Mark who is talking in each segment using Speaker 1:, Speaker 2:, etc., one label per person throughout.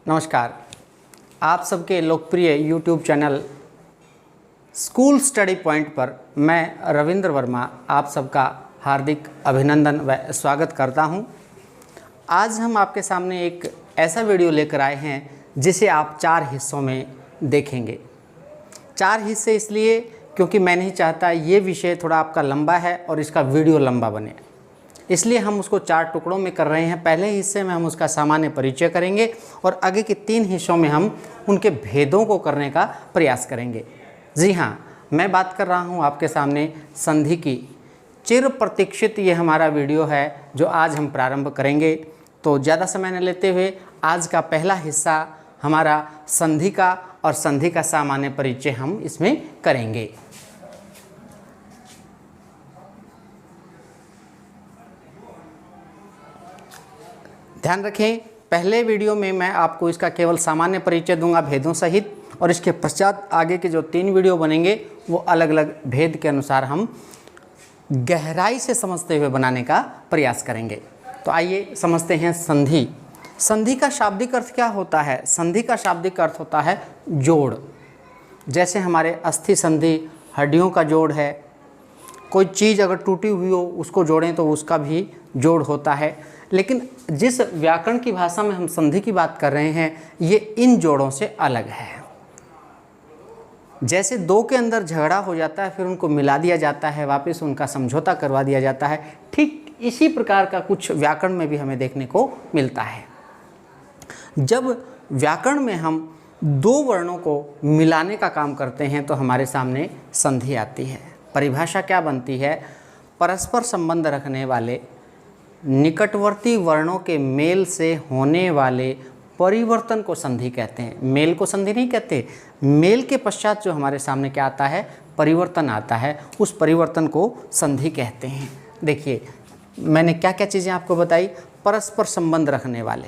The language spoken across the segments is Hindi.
Speaker 1: नमस्कार। आप सबके लोकप्रिय YouTube channel school study point पर मैं रविंद्र वर्मा आप सबका हार्दिक अभिनंदन व स्वागत करता हूं। आज हम आपके सामने एक ऐसा वीडियो लेकर आए हैं जिसे आप 4 हिस्सों में देखेंगे। 4 हिस्से इसलिए क्योंकि मैं नहीं चाहता ये विषय थोड़ा आपका लंबा है और इसका वीडियो लंबा बने, इसलिए हम उसको 4 टुकड़ों में कर रहे हैं। पहले हिस्से में हम उसका सामान्य परिचय करेंगे और आगे के 3 हिस्सों में हम उनके भेदों को करने का प्रयास करेंगे। जी हाँ, मैं बात कर रहा हूँ आपके सामने संधि की। चिर प्रतीक्षित ये हमारा वीडियो है जो आज हम प्रारंभ करेंगे। तो ज़्यादा समय न लेते हुए आज का पहला हिस्सा हमारा संधि का और संधि का सामान्य परिचय हम इसमें करेंगे। ध्यान रखें, पहले वीडियो में मैं आपको इसका केवल सामान्य परिचय दूंगा भेदों सहित, और इसके पश्चात आगे के जो 3 वीडियो बनेंगे वो अलग अलग भेद के अनुसार हम गहराई से समझते हुए बनाने का प्रयास करेंगे। तो आइए समझते हैं संधि। संधि का शाब्दिक अर्थ क्या होता है? संधि का शाब्दिक अर्थ होता है जोड़। जैसे हमारे अस्थि संधि हड्डियों का जोड़ है, कोई चीज़ अगर टूटी हुई हो उसको जोड़ें तो उसका भी जोड़ होता है। लेकिन जिस व्याकरण की भाषा में हम संधि की बात कर रहे हैं ये इन जोड़ों से अलग है। जैसे 2 के अंदर झगड़ा हो जाता है फिर उनको मिला दिया जाता है, वापस उनका समझौता करवा दिया जाता है, ठीक इसी प्रकार का कुछ व्याकरण में भी हमें देखने को मिलता है। जब व्याकरण में हम 2 वर्णों को मिलाने का काम करते हैं तो हमारे सामने संधि आती है। परिभाषा क्या बनती है? परस्पर संबंध रखने वाले निकटवर्ती वर्णों के मेल से होने वाले परिवर्तन को संधि कहते हैं। मेल को संधि नहीं कहते, मेल के पश्चात जो हमारे सामने क्या आता है, परिवर्तन आता है, उस परिवर्तन को संधि कहते हैं। देखिए मैंने क्या क्या चीज़ें आपको बताई। परस्पर संबंध रखने वाले,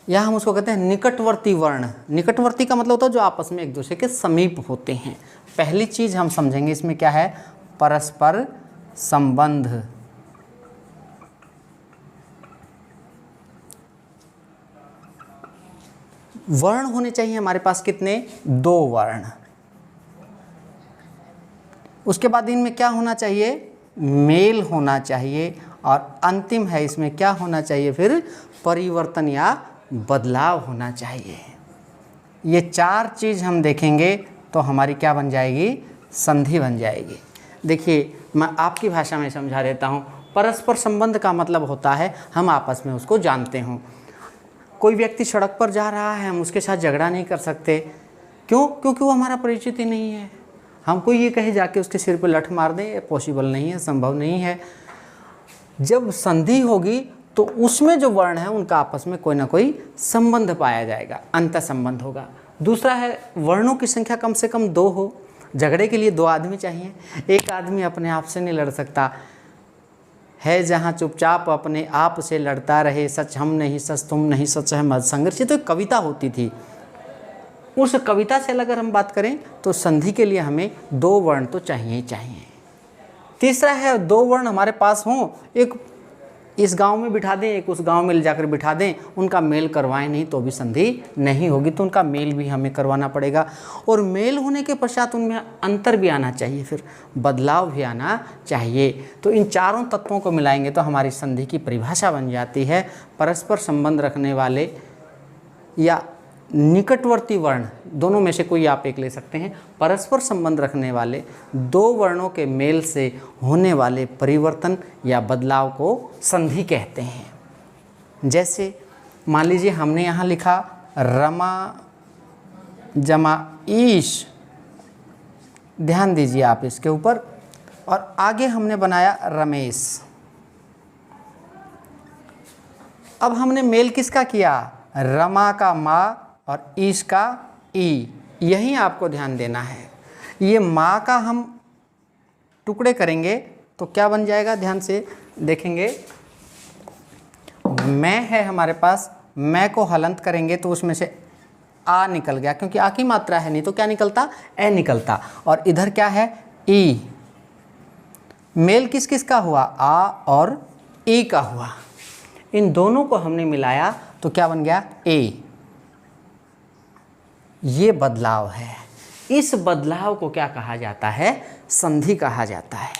Speaker 1: यहाँ हम उसको कहते हैं निकटवर्ती वर्ण। निकटवर्ती का मतलब होता है जो आपस में एक दूसरे के समीप होते हैं। पहली चीज़ हम समझेंगे इसमें क्या है, परस्पर संबंध। वर्ण होने चाहिए हमारे पास कितने? 2 वर्ण। उसके बाद इनमें क्या होना चाहिए? मेल होना चाहिए। और अंतिम है इसमें क्या होना चाहिए फिर? परिवर्तन या बदलाव होना चाहिए। ये 4 चीज़ हम देखेंगे तो हमारी क्या बन जाएगी? संधि बन जाएगी। देखिए मैं आपकी भाषा में समझा देता हूँ। परस्पर संबंध का मतलब होता है हम आपस में उसको जानते हों। कोई व्यक्ति सड़क पर जा रहा है, हम उसके साथ झगड़ा नहीं कर सकते। क्यों? क्योंकि वो हमारा परिचित ही नहीं है। हमको ये कहे जाके उसके सिर पे लठ मार दें, ये पॉसिबल नहीं है, संभव नहीं है। जब संधि होगी तो उसमें जो वर्ण है उनका आपस में कोई ना कोई संबंध पाया जाएगा, अंतर संबंध होगा। दूसरा है वर्णों की संख्या कम से कम 2 हो। झगड़े के लिए 2 आदमी चाहिए। एक आदमी अपने आप से नहीं लड़ सकता है। जहाँ चुपचाप अपने आप से लड़ता रहे, सच हम नहीं सच तुम नहीं, सच है मत संघर्ष। ये तो एक कविता होती थी। उस कविता से अगर हम बात करें तो संधि के लिए हमें 2 वर्ण तो चाहिए ही चाहिए। तीसरा है 2 वर्ण हमारे पास हों, एक इस गांव में बिठा दें, एक उस गांव में ले जाकर बिठा दें, उनका मेल करवाएं नहीं तो भी संधि नहीं होगी। तो उनका मेल भी हमें करवाना पड़ेगा। और मेल होने के पश्चात उनमें अंतर भी आना चाहिए, फिर बदलाव भी आना चाहिए। तो इन 4 तत्वों को मिलाएंगे तो हमारी संधि की परिभाषा बन जाती है परस्पर संबंध रखने वाले या निकटवर्ती वर्ण, दोनों में से कोई आप एक ले सकते हैं। परस्पर संबंध रखने वाले 2 वर्णों मेल से होने वाले परिवर्तन या बदलाव को संधि कहते हैं। जैसे मान लीजिए हमने यहाँ लिखा रमा जमा ईश, ध्यान दीजिए आप इसके ऊपर, और आगे हमने बनाया रमेश। अब हमने मेल किसका किया? रमा का माँ और ईश का ई। यही आपको ध्यान देना है। ये माँ का हम टुकड़े करेंगे तो क्या बन जाएगा? ध्यान से देखेंगे। मैं है हमारे पास, मैं को हलंत करेंगे तो उसमें से आ निकल गया, क्योंकि आ की मात्रा है, नहीं तो क्या निकलता? ए निकलता। और इधर क्या है? ई। मेल किस किस का हुआ? आ और ई का हुआ। इन दोनों को हमने मिलाया तो क्या बन गया? ए। ये बदलाव है। इस बदलाव को क्या कहा जाता है? संधि कहा जाता है।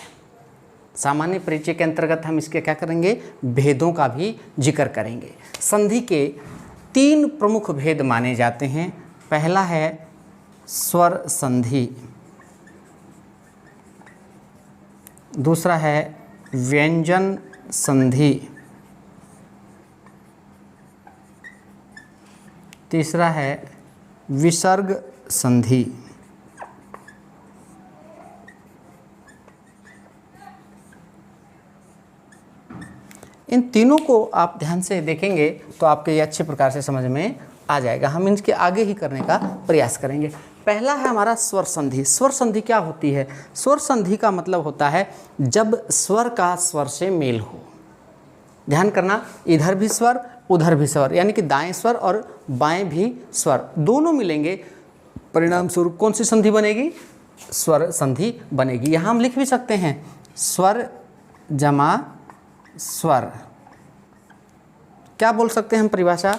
Speaker 1: सामान्य परिचय के अंतर्गत हम इसके क्या करेंगे? भेदों का भी जिक्र करेंगे। संधि के 3 प्रमुख भेद माने जाते हैं। पहला है स्वर संधि, दूसरा है व्यंजन संधि, तीसरा है विसर्ग संधि। इन तीनों को आप ध्यान से देखेंगे तो आपके ये अच्छे प्रकार से समझ में आ जाएगा। हम इनके आगे ही करने का प्रयास करेंगे। पहला है हमारा स्वर संधि। स्वर संधि क्या होती है? स्वर संधि का मतलब होता है जब स्वर का स्वर से मेल हो। ध्यान करना, इधर भी स्वर उधर भी स्वर, यानी कि दाएं स्वर और बाएं भी स्वर दोनों मिलेंगे, परिणाम स्वरूप कौन सी संधि बनेगी? स्वर संधि बनेगी। यहाँ हम लिख भी सकते हैं स्वर जमा स्वर। क्या बोल सकते हैं हम परिभाषा?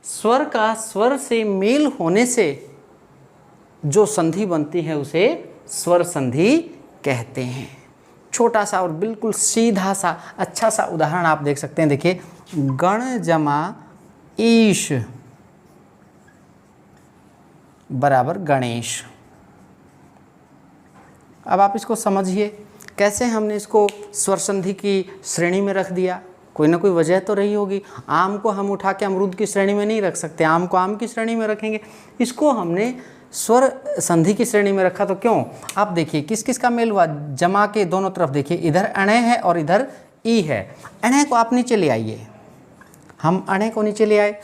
Speaker 1: स्वर का स्वर से मेल होने से जो संधि बनती है उसे स्वर संधि कहते हैं। छोटा सा और बिल्कुल सीधा सा अच्छा सा उदाहरण आप देख सकते हैं। देखिए, गण जमा ईश बराबर गणेश। अब आप इसको समझिए, कैसे हमने इसको स्वर संधि की श्रेणी में रख दिया। कोई ना कोई वजह तो रही होगी। आम को हम उठा के अमरूद की श्रेणी में नहीं रख सकते, आम को आम की श्रेणी में रखेंगे। इसको हमने स्वर संधि की श्रेणी में रखा, तो क्यों? आप देखिए किस किस का मेल हुआ। जमा के दोनों तरफ देखिए, इधर अणय है और इधर ई है। अणय को आप नीचे ले आइए, हम अणय को नीचे ले आए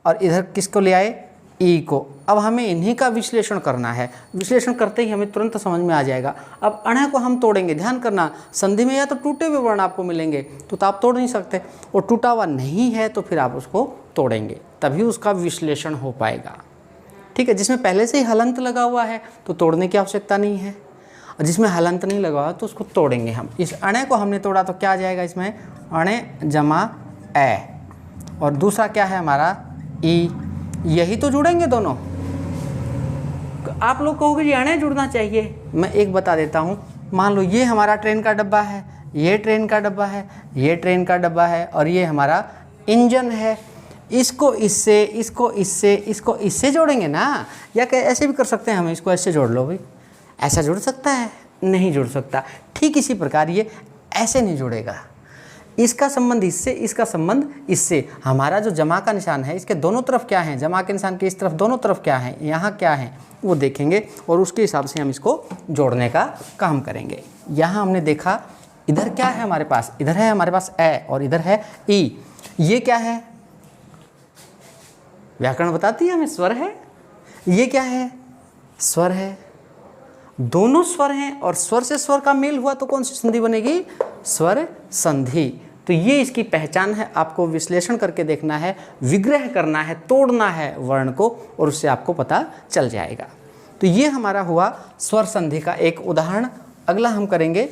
Speaker 1: और इधर किसको ले आए? ई को। अब हमें इन्हीं का विश्लेषण करना है। विश्लेषण करते ही हमें तुरंत समझ में आ जाएगा। अब अणय को हम तोड़ेंगे। ध्यान करना, संधि में या तो टूटे हुए वर्ण आपको मिलेंगे तो आप तोड़ नहीं सकते, और टूटा हुआ नहीं है तो फिर आप उसको तोड़ेंगे, तभी उसका विश्लेषण हो पाएगा। ठीक है, जिसमें पहले से ही हलंत लगा हुआ है तो तोड़ने की आवश्यकता नहीं है, और जिसमें हलंत नहीं लगा हुआ तो उसको तोड़ेंगे हम। इस अणय को हमने तोड़ा तो क्या आ जाएगा इसमें? अणय जमा ए, और दूसरा क्या है हमारा? ई। यही तो जुड़ेंगे दोनों। आप लोग कहोगे जी अणय जुड़ना चाहिए, मैं एक बता देता हूँ। मान लो ये हमारा ट्रेन का डब्बा है, ये ट्रेन का डब्बा है, ये ट्रेन का डब्बा है, और ये हमारा इंजन है। इसको इससे, इसको इससे, इसको इससे जोड़ेंगे ना, या ऐसे भी कर सकते हैं हम, इसको ऐसे जोड़ लो भाई। ऐसा जुड़ सकता है? नहीं जुड़ सकता। ठीक इसी प्रकार ये ऐसे नहीं जुड़ेगा। इसका संबंध इससे, इसका संबंध इससे। हमारा जो जमा का निशान है इसके दोनों तरफ क्या है? जमा के निशान के इस तरफ दोनों तरफ क्या है? यहाँ क्या है वो देखेंगे, और उसके हिसाब से हम इसको जोड़ने का काम करेंगे। यहाँ हमने देखा इधर क्या है हमारे पास? इधर है हमारे पास ए और इधर है ई। ये क्या है? व्याकरण बताती है हमें, स्वर है। ये क्या है? स्वर है। दोनों स्वर हैं और स्वर से स्वर का मेल हुआ तो कौन सी संधि बनेगी? स्वर संधि। तो ये इसकी पहचान है। आपको विश्लेषण करके देखना है, विग्रह करना है, तोड़ना है वर्ण को, और उससे आपको पता चल जाएगा। तो ये हमारा हुआ स्वर संधि का एक उदाहरण। अगला हम करेंगे,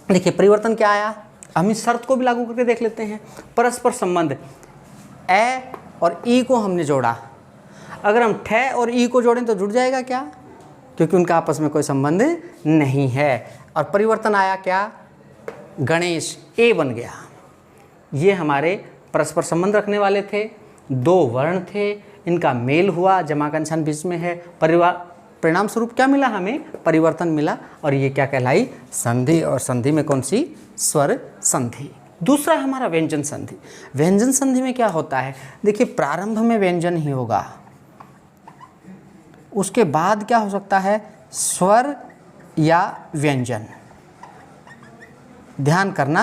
Speaker 1: देखिए परिवर्तन क्या आया, हम इस शर्त को भी लागू करके देख लेते हैं। परस्पर संबंध, ए और ई को हमने जोड़ा। अगर हम ठे और ई को जोड़ें तो जुड़ जाएगा क्या? क्योंकि उनका आपस में कोई संबंध नहीं है। और परिवर्तन आया क्या? गणेश, ए बन गया। ये हमारे परस्पर संबंध रखने वाले थे, दो वर्ण थे, इनका मेल हुआ, जमा का निशान बीच में है, परिणाम स्वरूप क्या मिला? हमें परिवर्तन मिला, और ये क्या कहलाई? संधि। और संधि में कौन सी? स्वर संधि। दूसरा हमारा व्यंजन संधि। व्यंजन संधि में क्या होता है? देखिए प्रारंभ में व्यंजन ही होगा, उसके बाद क्या हो सकता है? स्वर या व्यंजन। ध्यान करना,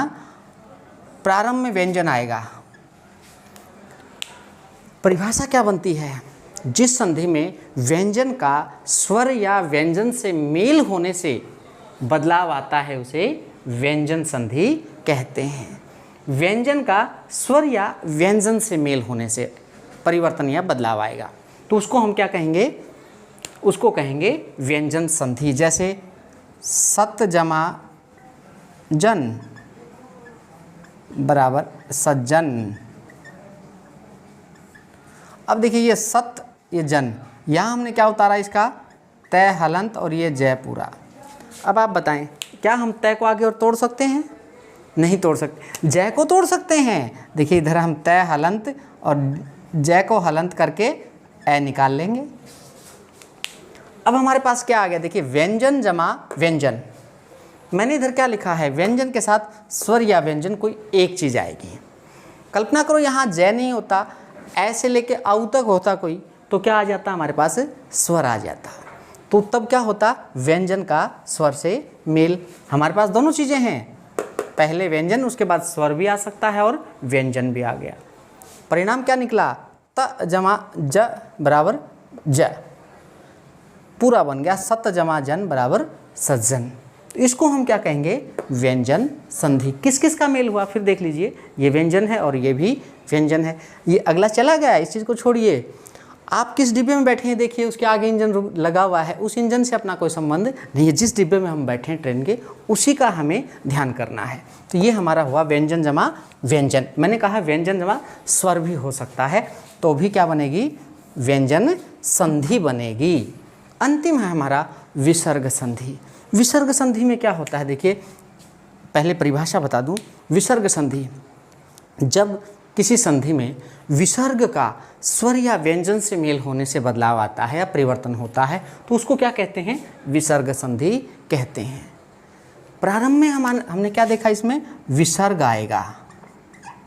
Speaker 1: प्रारंभ में व्यंजन आएगा। परिभाषा क्या बनती है? जिस संधि में व्यंजन का स्वर या व्यंजन से मेल होने से बदलाव आता है उसे व्यंजन संधि कहते हैं। व्यंजन का स्वर या व्यंजन से मेल होने से परिवर्तन या बदलाव आएगा तो उसको हम क्या कहेंगे? उसको कहेंगे व्यंजन संधि। जैसे सत जमा जन बराबर सज्जन। अब देखिए ये सत, ये जन, यहाँ हमने क्या उतारा इसका तय हलंत और ये जय पूरा। अब आप बताएं क्या हम तय को आगे और तोड़ सकते हैं? नहीं तोड़ सकते। जय को तोड़ सकते हैं। देखिए इधर हम तय हलंत और जय को हलंत करके ए निकाल लेंगे। अब हमारे पास क्या आ गया? देखिए व्यंजन जमा व्यंजन। मैंने इधर क्या लिखा है? व्यंजन के साथ स्वर या व्यंजन कोई एक चीज़ आएगी। कल्पना करो यहाँ जय नहीं होता, ऐसे लेके औ तक होता कोई, तो क्या आ जाता? हमारे पास स्वर आ जाता। तो तब क्या होता? व्यंजन का स्वर से मेल। हमारे पास दोनों चीज़ें हैं, पहले व्यंजन उसके बाद स्वर भी आ सकता है और व्यंजन भी आ गया। परिणाम क्या निकला? त जमा ज बराबर ज, पूरा बन गया। सत जमा जन बराबर सज्जन। इसको हम क्या कहेंगे? व्यंजन संधि। किस किस का मेल हुआ फिर देख लीजिए, ये व्यंजन है और ये भी व्यंजन है। ये अगला चला गया, इस चीज़ को छोड़िए। आप किस डिब्बे में बैठे हैं देखिए, उसके आगे इंजन लगा हुआ है, उस इंजन से अपना कोई संबंध नहीं है। जिस डिब्बे में हम बैठे हैं ट्रेन के, उसी का हमें ध्यान करना है। तो ये हमारा हुआ व्यंजन जमा व्यंजन। मैंने कहा व्यंजन जमा स्वर भी हो सकता है, तो भी क्या बनेगी? व्यंजन संधि बनेगी। अंतिम है हमारा विसर्ग संधि। विसर्ग संधि में क्या होता है? देखिए पहले परिभाषा बता दूं। विसर्ग संधि, जब किसी संधि में विसर्ग का स्वर या व्यंजन से मेल होने से बदलाव आता है या परिवर्तन होता है, तो उसको क्या कहते हैं? विसर्ग संधि कहते हैं। प्रारंभ में हमने क्या देखा? इसमें विसर्ग आएगा,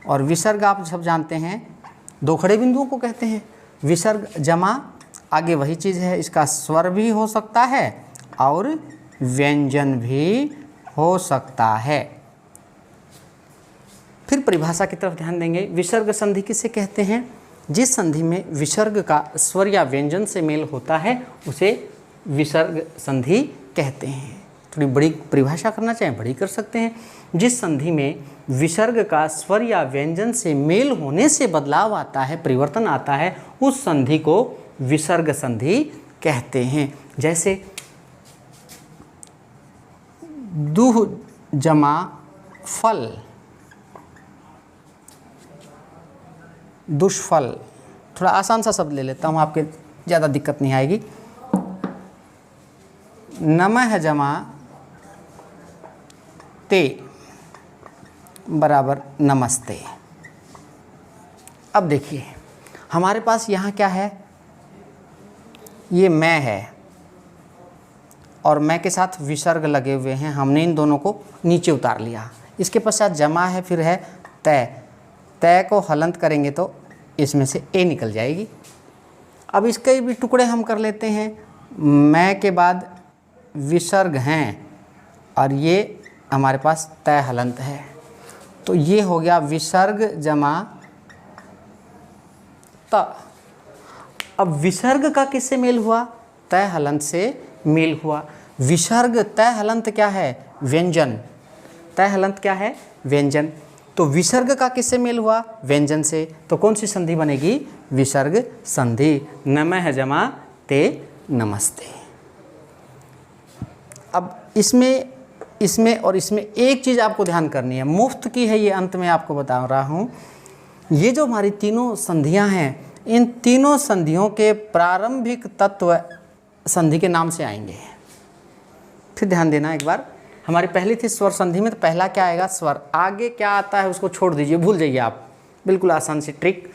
Speaker 1: और विसर्ग आप सब जानते हैं दो खड़े बिंदुओं को कहते हैं। विसर्ग जमा आगे वही चीज़ है, इसका स्वर भी हो सकता है और व्यंजन भी हो सकता है। फिर परिभाषा की तरफ ध्यान देंगे। विसर्ग संधि किसे कहते हैं? जिस संधि में विसर्ग का स्वर या व्यंजन से मेल होता है उसे विसर्ग संधि कहते हैं। थोड़ी बड़ी परिभाषा करना चाहें बड़ी कर सकते हैं। जिस संधि में विसर्ग का स्वर या व्यंजन से मेल होने से बदलाव आता है, परिवर्तन आता है, उस संधि को विसर्ग संधि कहते हैं। जैसे दुह जमा फल, दुष्फल। थोड़ा आसान सा शब्द ले लेता हूँ, आपके ज़्यादा दिक्कत नहीं आएगी। नमः जमा ते बराबर नमस्ते। अब देखिए हमारे पास यहाँ क्या है? ये मैं है और मैं के साथ विसर्ग लगे हुए हैं। हमने इन दोनों को नीचे उतार लिया। इसके पश्चात जमा है, फिर है तय। तय को हलंत करेंगे तो इसमें से ए निकल जाएगी। अब इसके भी टुकड़े हम कर लेते हैं। मैं के बाद विसर्ग हैं और ये हमारे पास तय हलंत है, तो ये हो गया विसर्ग जमा त। अब विसर्ग का किससे मेल हुआ? तय हलंत से मेल हुआ। विसर्ग तय हलंत क्या है? व्यंजन। तय हलंत क्या है? व्यंजन। तो विसर्ग का किससे मेल हुआ? व्यंजन से। तो कौन सी संधि बनेगी? विसर्ग संधि। नमः जमा ते नमस्ते। अब इसमें और इसमें एक चीज़ आपको ध्यान करनी है, मुफ्त की है ये, अंत में आपको बता रहा हूँ। ये जो हमारी तीनों संधियाँ हैं, इन तीनों संधियों के प्रारंभिक तत्व संधि के नाम से आएंगे। फिर ध्यान देना एक बार। हमारी पहली थी स्वर संधि में, तो पहला क्या आएगा? स्वर। आगे क्या आता है उसको छोड़ दीजिए, भूल जाइए आप। बिल्कुल आसान सी ट्रिक।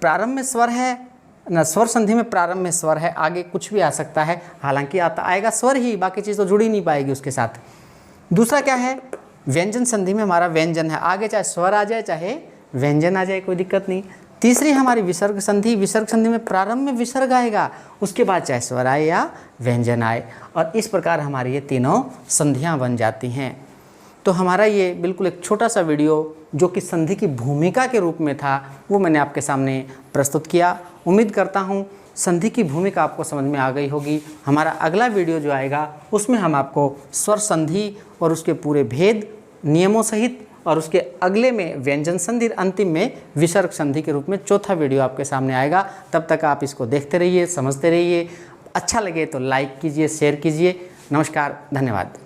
Speaker 1: प्रारंभ में स्वर है ना, स्वर संधि में प्रारंभ में स्वर है, आगे कुछ भी आ सकता है, हालांकि आएगा स्वर ही, बाकी चीज़ तो जुड़ ही नहीं पाएगी उसके साथ। दूसरा क्या है? व्यंजन संधि में हमारा व्यंजन है, आगे चाहे स्वर आ जाए चाहे व्यंजन आ जाए, कोई दिक्कत नहीं। तीसरी हमारी विसर्ग संधि। विसर्ग संधि में प्रारंभ में विसर्ग आएगा, उसके बाद चाहे स्वर आए या व्यंजन आए, और इस प्रकार हमारी ये तीनों संधियाँ बन जाती हैं। तो हमारा ये बिल्कुल एक छोटा सा वीडियो जो कि संधि की भूमिका के रूप में था, वो मैंने आपके सामने प्रस्तुत किया। उम्मीद करता हूँ संधि की भूमिका आपको समझ में आ गई होगी। हमारा अगला वीडियो जो आएगा उसमें हम आपको स्वर संधि और उसके पूरे भेद नियमों सहित, और उसके अगले में व्यंजन संधि, अंतिम में विसर्ग संधि के रूप में चौथा वीडियो आपके सामने आएगा। तब तक आप इसको देखते रहिए, समझते रहिए। अच्छा लगे तो लाइक कीजिए, शेयर कीजिए। नमस्कार, धन्यवाद।